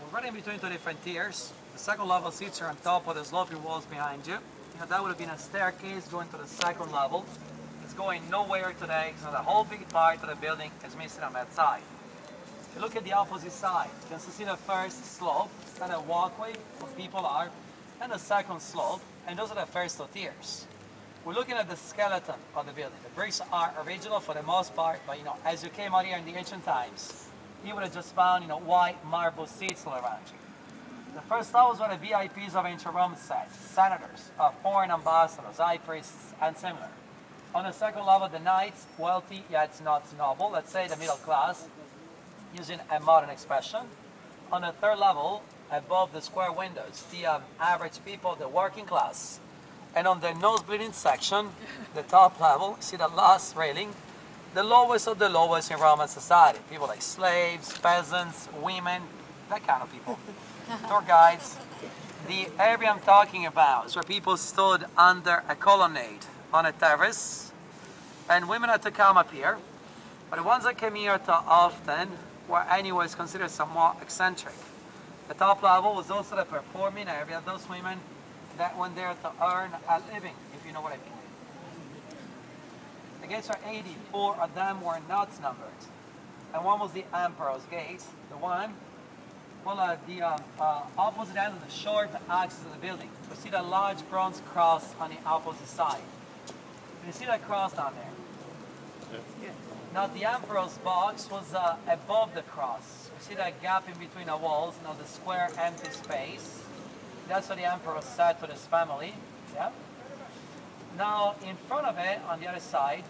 We're running between two different tiers. The second level seats are on top of the sloping walls behind you. That would have been a staircase going to the second level. It's going nowhere today, so the whole big part of the building is missing on that side. If you look at the opposite side, you can see the first slope, and a walkway where people are, and the second slope, and those are the first two tiers. We're looking at the skeleton of the building. The bricks are original for the most part, but as you came out here in the ancient times, you would have just found white marble seats all around you. The first levels were the VIPs of ancient Rome sets, senators, foreign ambassadors, high priests, and similar. On the second level, the knights, wealthy yet not noble, let's say the middle class, using a modern expression. On the third level, above the square windows, the average people, the working class. And on the nosebleeding section, the top level, see the last railing, the lowest of the lowest in Roman society. People like slaves, peasants, women, that kind of people. Tour guides. The area I'm talking about is where people stood under a colonnade on a terrace, and women had to come up here. But the ones that came here too often were anyways considered somewhat eccentric. The top level was also the performing area. Those women that went there to earn a living, if you know what I mean. The gates are 80, 4 of them were not numbered. And one was the Emperor's Gate, the one, well, the opposite end of the short axis of the building. You see that large bronze cross on the opposite side. You see that cross down there? Yeah. Now the Emperor's box was above the cross. You see that gap in between the walls, the square empty space. That's what the Emperor said to his family. Yeah. Now in front of it, on the other side,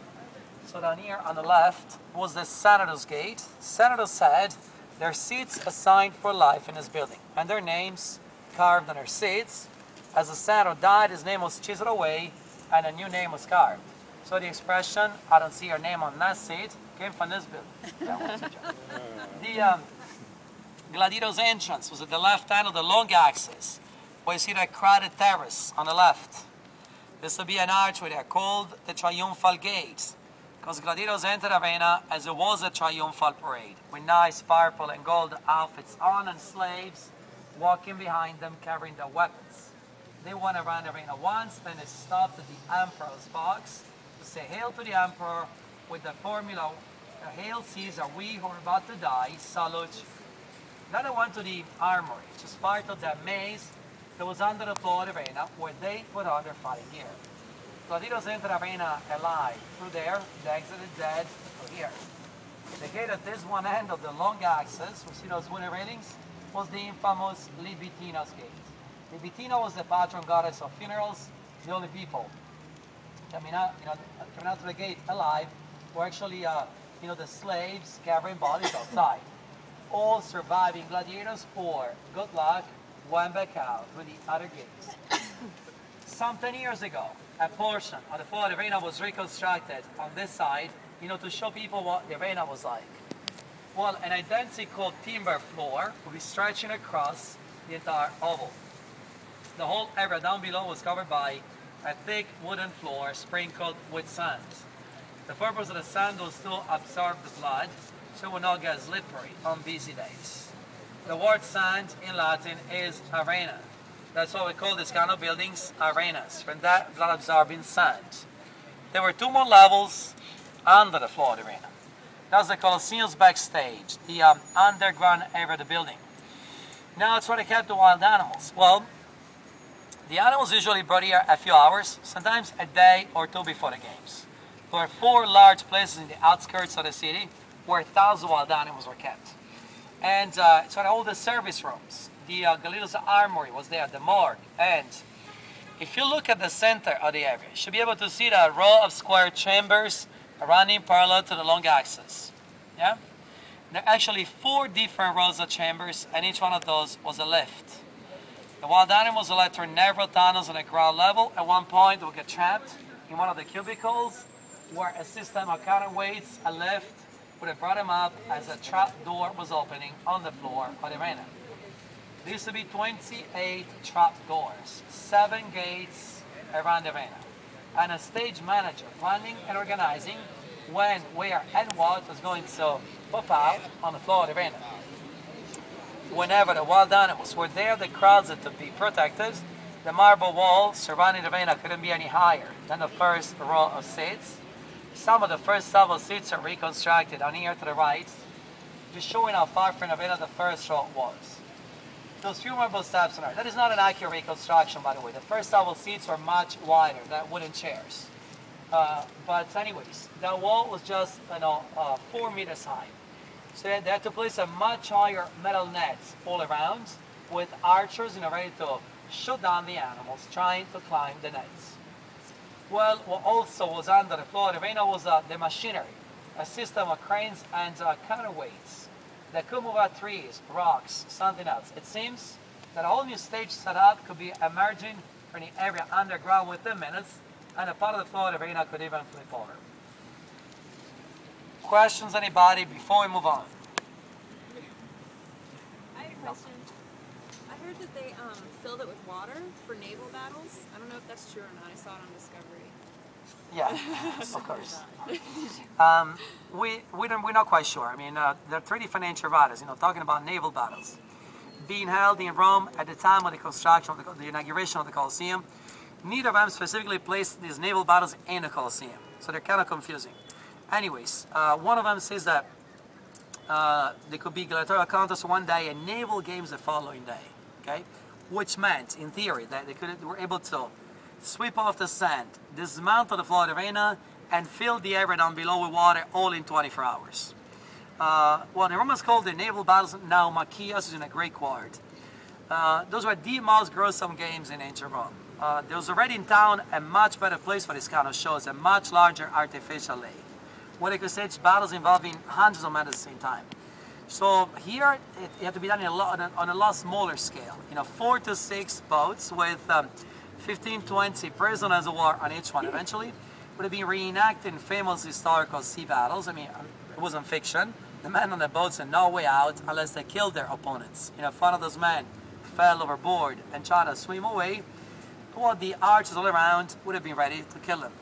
so down here on the left, was the Senator's Gate. Senators said their seats assigned for life in this building, and their names carved on their seats. As the senator died, his name was chiseled away, and a new name was carved. So the expression, "I don't see your name on that seat," came from this building. The Gladiator's entrance was at the left hand of the long axis, where you see that crowded terrace on the left. This will be an archway there called the Triumphal Gate, because gladiators entered the arena as it was a triumphal parade, with nice purple and gold outfits on, and slaves walking behind them carrying their weapons. They went around the arena once, then they stopped at the Emperor's box to say hail to the Emperor with the formula, "Hail Caesar, we who are about to die, salute." Then they went to the armory, which is part of the maze that was under the floor of the arena, where they put on their fighting gear. Gladiators entered the arena alive. Through there, they exited dead through here. The gate at this one end of the long axis, we see those wooden railings, was the infamous Libitina's Gate. Libitina was the patron goddess of funerals. The only people coming out to the gate alive were actually, the slaves carrying bodies outside. All surviving gladiators, or good luck, went back out through the other gates. Some 10 years ago, a portion of the floor of the arena was reconstructed on this side, to show people what the arena was like. Well, an identical timber floor will be stretching across the entire oval. The whole area down below was covered by a thick wooden floor sprinkled with sand. The purpose of the sand was to absorb the blood, so it would not get slippery on busy days. The word sand in Latin is arena. That's why we call this kind of buildings arenas, from that blood-absorbing sand. There were 2 more levels under the floor of the arena. That's the Colosseum's backstage, the underground area of the building. Now it's where they kept the wild animals. Well, the animals usually brought here a few hours, sometimes a day or 2 before the games. There were 4 large places in the outskirts of the city where thousands of wild animals were kept. And it's where all the service rooms, the Gladiator's armory was there, the morgue. And if you look at the center of the area, you should be able to see the row of square chambers running parallel to the long axis. Yeah? There are actually 4 different rows of chambers, and each one of those was a lift. The wild animals will enter narrow tunnels on the ground level. At one point, they will get trapped in one of the cubicles, where a system of counterweights, a lift, would have brought them up as a trap door was opening on the floor of the arena. There used to be 28 trap doors, 7 gates around the arena, and a stage manager planning and organizing when, where, and what was going to pop out on the floor of the arena. Whenever the wild animals were there, the crowds had to be protected. The marble wall surrounding the arena couldn't be any higher than the first row of seats. Some of the first several seats are reconstructed on here to the right, just showing how far from the arena the first row was. Those few marble steps on there, that is not an accurate reconstruction, by the way. The first several seats were much wider than wooden chairs. But anyways, that wall was just 4 meters high. So they had to place a much higher metal net all around with archers ready to shoot down the animals trying to climb the nets. Well, what also was under the floor of the arena was the machinery, a system of cranes and counterweights that could move out trees, rocks, something else. It seems that a whole new stage setup could be emerging from the area underground within minutes, and a part of the floor of the arena could even flip over. Questions, anybody, before we move on? I had a question. I heard that they filled it with water for naval battles. I don't know if that's true or not. I saw it on Discovery. Yeah, of course. We're not quite sure. I mean, there are 3 different ancient writers, talking about naval battles being held in Rome at the time of the construction of the inauguration of the Colosseum. Neither of them specifically placed these naval battles in the Colosseum, so they're kind of confusing. Anyways, one of them says that there could be gladiatorial contests one day and naval games the following day, okay? Which meant, in theory, that they were able to sweep off the sand, dismantle the floor of the arena, and fill the area down below with water all in 24 hours. Well, the Romans called the naval battles naumachia, in a Greek word. Those were the most gruesome games in ancient Rome. There was already in town a much better place for this kind of shows, a much larger artificial lake, where they could stage battles involving hundreds of men at the same time. So here, it had to be done on a lot smaller scale. 4 to 6 boats with 15, 20 prisoners of war on each one. Eventually, would have been reenacting famous historical sea battles. I mean, it wasn't fiction. The men on the boats had no way out unless they killed their opponents. If one of those men fell overboard and tried to swim away, well, the archers all around would have been ready to kill them.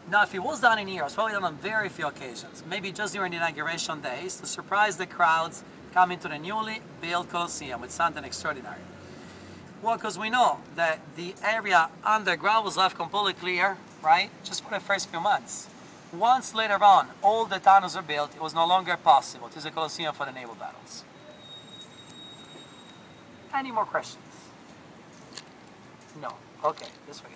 Now, if it was done in here, it was probably done on very few occasions, maybe just during the inauguration days, to surprise the crowds coming to the newly built Colosseum with something extraordinary. Well, because we know that the area underground was left completely clear, right, just for the first few months. Once later on, all the tunnels were built, it was no longer possible to use the Colosseum for the naval battles. Any more questions? No. Okay, this way.